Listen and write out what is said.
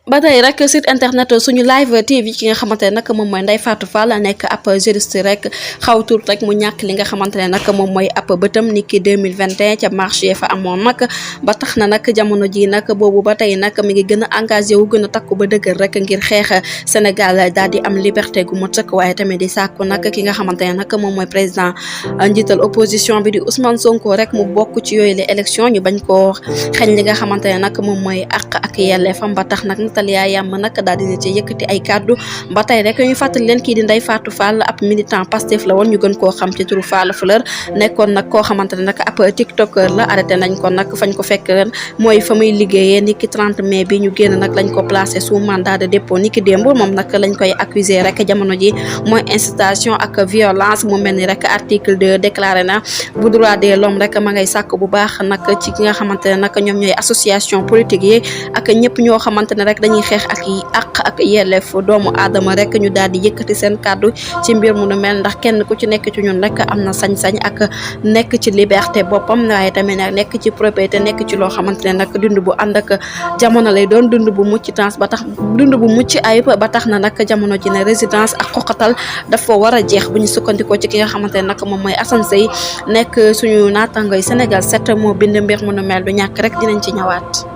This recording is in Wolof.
ba tey rek site internet suñu live TV ki nga xamante ne nag moom mooy Ndeye Fatou Fall nekk ab juriste rek xaw tur rek mu ñàkk li nga xamante ne nag moom mooy ab bëtam ni ki 2021 ca marché fa amoon nag ba tax na nag jamono ji nag boobu ba tey nag mi ngi gën a engagé wu gën a takku ba dëgër rek ngir xeex Sénégal daal di am liberté gu mu tëkk waaye tamit di sàkku nag ki nga xamante ne nag moom mooy président njiital opposition bi di Ousmane Sonko rek mu bokk ci yooyu les élections ñu bañ koo xañ li nga xamante ne nag moom mooy àq ak yelleefam ba tax nag Natalia Yamb nag daal dina ci yëkkati ay kàddu ba tey rek ñu fàttali leen kii di Ndeye Fatou Fall ab militant Pastef la woon ñu gën koo xam ci turu Fall Fleur nekkoon nag koo xamante ne nag ab tiktoker la arrêté nañ ko nag fañ ko fekk ren mooy fa muy liggéeyee ni ki 30 mai bi ñu génn nag lañ ko placé sous mandat de dépôt ni ki démb moom nag lañ koy accusé rek jamono ji mooy incitation ak violence mu mel ni rek article 2 déclaré na bu droit de l'homme rek ma ngay sàkk bu baax nag ci ki nga xamante ne nag ñoom ñooy association politique yi ak ñëpp ñoo xamante ne rek dañuy xeex ak yi ak yelleef doomu aadama rek ñu daal di yëkkati seen kàddu ci mbir mu nu mel ndax kenn ku ci nekk ci ñun rek am na sañ-sañ ak nekk ci liberté boppam waaye tamit nag nekk ci propriété nekk ci loo xamante ne nag dund bu ànd ak jamono lay doon dund bu mucc temps ba tax dund bu mucc ayib ba tax na nag jamono ji ne résidence ak xoqatal dafa war a jeex bu ñu sukkandikoo ci ki nga xamante ne nag moom mooy Assane Seye nekk suñu naataangoy Sénégal 7 moo bind mbir mu nu mel du ñàkk rek dinañ ci ñëwaat.